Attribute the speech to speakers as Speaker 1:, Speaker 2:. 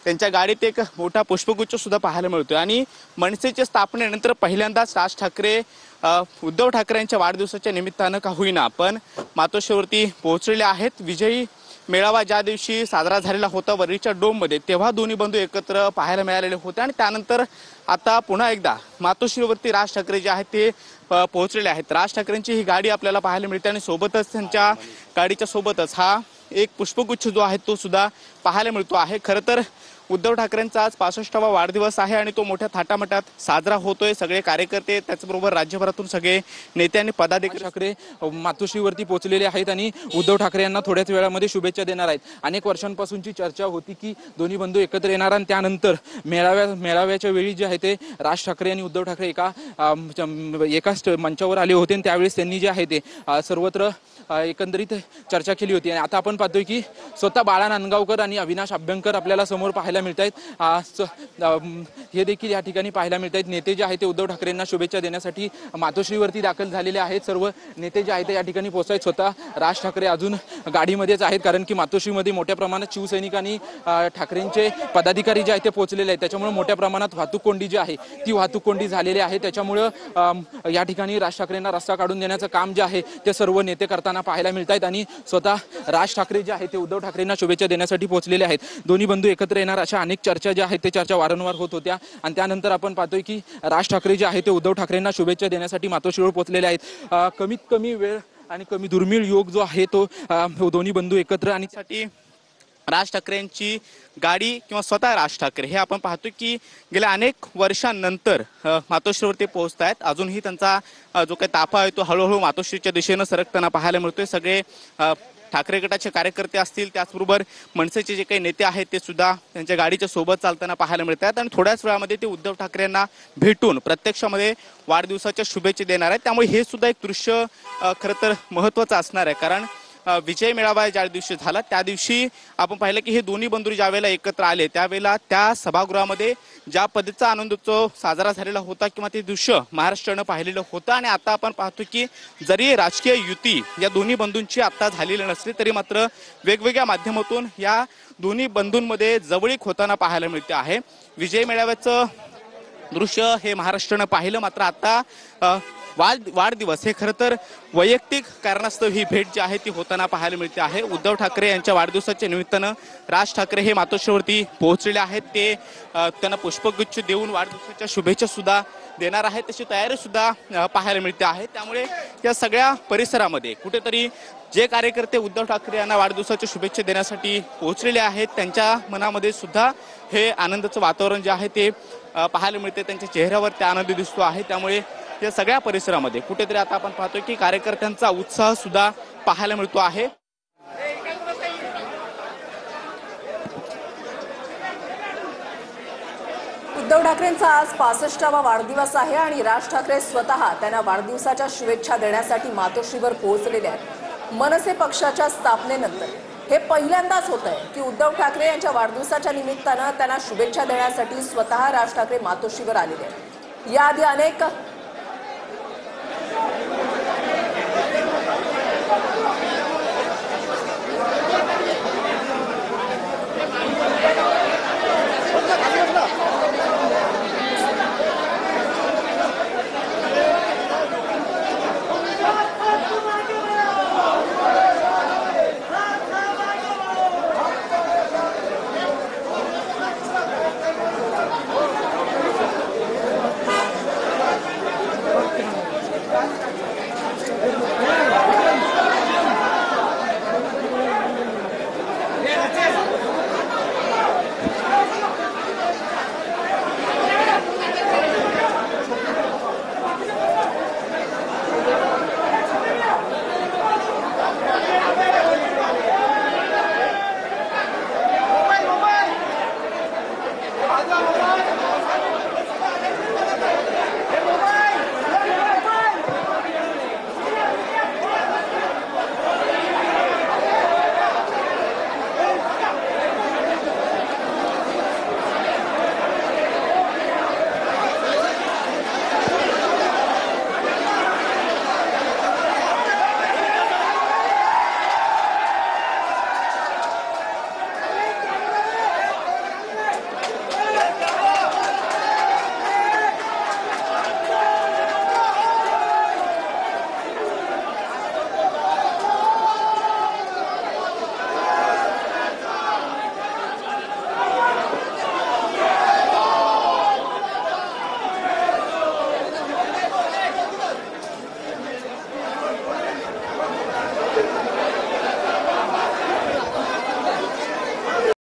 Speaker 1: त्यांच्या गाडीत एक मोठा पुष्पगुच्छ सुद्धा पाहायला मिळतोय आणि मनसेच्या स्थापनेनंतर पहिल्यांदाच राज ठाकरे उद्धव ठाकरे यांच्या वाढदिवसाच्या निमित्तानं का होईना पण मातोश्रीवरती पोहोचलेले आहेत। विजयी मेळावा ज्या दिवशी साजरा झालेला होता वरळीच्या डोममध्ये, तेव्हा दोन्ही बंधू एकत्र पाहायला मिळालेले होते आणि त्यानंतर आता पुन्हा एकदा मातोश्रीवरती राज ठाकरे जे आहेत ते पोहोचलेले आहेत। राज ठाकरेंची ही गाडी आपल्याला पाहायला मिळते आणि सोबतच त्यांच्या गाडीच्या सोबतच हा एक पुष्पगुच्छ जो आहे तो सुद्धा पाहायला मिळतो आहे। खरं तर उद्धव ठाकरेंचा आज 65वा वाढदिवस आहे आणि तो मोठ्या थाटामाटात साजरा होतोय। सगळे कार्यकर्ते त्याचबरोबर राज्यभरातून सगळे नेते आणि पदाधिकारी
Speaker 2: ठाकरे मातोश्रीवरती पोहोचलेले आहेत आणि उद्धव ठाकरे यांना थोड्याच वेळामध्ये शुभेच्छा देणार आहेत। अनेक वर्षांपासूनची चर्चा होती की दोन्ही बंधू एकत्र येणार आणि त्यानंतर मेळाव्याच्या वेळी जे आहे ते राज ठाकरे आणि उद्धव ठाकरे एकाच मंचावर आले होते आणि त्यावेळेस त्यांनी जे आहे ते सर्वत्र एकंदरीत चर्चा केली होती। आणि आता आपण पाहतोय की स्वतः बाळा नांदगावकर आणि अविनाश अभ्यंकर आपल्याला समोर पाहायला मिळत आहेत। हे देखील या ठिकाणी पाहायला मिळत आहेत। नेते जे आहेत ते उद्धव ठाकरेंना शुभेच्छा देण्यासाठी मातोश्रीवरती दाखल झालेले आहेत। सर्व नेते जे आहेत या ठिकाणी पोहोचआहेत। स्वतः राज ठाकरे अजून गाडीमध्येच आहेत कारण की मातोश्रीमध्ये मोठ्या प्रमाणात शिवसैनिक आणि ठाकरेंचे पदाधिकारी जे आहेत ते पोहोचलेले आहेत। त्याच्यामुळे मोठ्या प्रमाणात वाहतूक कोंडी जी आहे ती वाहतूक कोंडी झालेली आहे। त्याच्यामुळे या ठिकाणी राज ठाकरेंना रस्ता काढून देण्याचं काम जे आहे ते सर्व नेते करताना पाहायला मिळत आहेत आणि स्वतः राज ठाकरे जे आहेत ते उद्धव ठाकरेंना शुभेच्छा देण्यासाठी पोहोचलेले आहेत। दोन्ही बंधू एकत्र येणार अशा अनेक चर्चा ज्या आहेत ते चर्चा वारंवार होत होत्या आणि त्यानंतर आपण पाहतोय की राज ठाकरे जे आहे ते उद्धव ठाकरेंना शुभेच्छा देण्यासाठी मातोश्रीवर पोहोचलेले आहेत। कमीत कमी वेळ आणि कमी दुर्मिळ योग जो आहे तो दोन्ही बंधू एकत्र आणि
Speaker 1: साठी राज ठाकरेंची गाडी किंवा स्वतः राज ठाकरे हे आपण पाहतो की गेल्या अनेक वर्षांनंतर मातोश्रीवरती पोहोचत आहेत। अजूनही त्यांचा जो काही ताफा आहे तो हळूहळू मातोश्रीच्या दिशेनं सरकताना पाहायला मिळतोय। सगळे ठाकरे गटाचे कार्यकर्ते असतील त्याचबरोबर मनसेचे जे काही नेते आहेत ते सुद्धा त्यांच्या गाडीच्या सोबत चालताना पाहायला मिळत आहेत आणि थोड्याच वेळामध्ये ते उद्धव ठाकरेंना भेटून प्रत्यक्षामध्ये वाढदिवसाच्या शुभेच्छा देणार आहेत। त्यामुळे हे सुद्धा एक दृश्य खरं तर महत्त्वाचं असणार आहे कारण विजय मेळावा ज्या दिवशी झाला त्या दिवशी आपण पाहिलं की हे दोन्ही बंधू ज्या वेळेला एकत्र आले त्यावेळेला त्या सभागृहामध्ये ज्या पद्धतीचा आनंदोत्सव साजरा झालेला होता किंवा ते दृश्य महाराष्ट्रानं पाहिलेलं होतं आणि आता आपण पाहतो की जरी राजकीय युती या दोन्ही बंधूंची आता झालेली नसली तरी मात्र वेगवेगळ्या माध्यमातून या दोन्ही बंधूंमध्ये जवळीक होताना पाहायला मिळते आहे। विजय मेळाव्याचं दृश्य हे महाराष्ट्रानं पाहिलं मात्र आता वाढदिवस हे खरं तर वैयक्तिक कारणास्तव ही भेट जी आहे ती होताना पाहायला मिळते आहे। उद्धव ठाकरे यांच्या वाढदिवसाच्या निमित्तानं राज ठाकरे हे मातोश्रीवरती पोहोचलेले आहेत। ते त्यांना पुष्पगुच्छ देऊन वाढदिवसाच्या शुभेच्छा सुद्धा देणार आहेत, तशी तयारी सुद्धा पाहायला मिळते आहे। त्यामुळे या सगळ्या परिसरामध्ये कुठेतरी जे कार्यकर्ते उद्धव ठाकरे यांना वाढदिवसाच्या शुभेच्छा देण्यासाठी पोहोचलेले आहेत त्यांच्या मनामध्ये सुद्धा हे आनंदाचं वातावरण जे आहे ते पाहायला मिळते। त्यांच्या चेहऱ्यावर ते आनंद दिसतो आहे। त्यामुळे या सगळ्या परिसरामध्ये कुठेतरी आता आपण पाहतोय की कार्यकर्त्यांचा उत्साह सुद्धा पाहायला मिळतो आहे।
Speaker 3: उद्धव ठाकरेंचा आज 65वा वाढदिवस आहे आणि राज ठाकरे स्वतः त्यांना वाढदिवसाच्या शुभेच्छा देण्यासाठी मातोश्रीवर पोहोचलेले आहेत। मनसे पक्षाच्या स्थापनेनंतर हे पहिल्यांदाच होत आहे की उद्धव ठाकरे यांच्या वाढदिवसाच्या निमित्तानं त्यांना शुभेच्छा देण्यासाठी स्वतः राज ठाकरे मातोश्रीवर आलेले आहेत। याआधी अनेक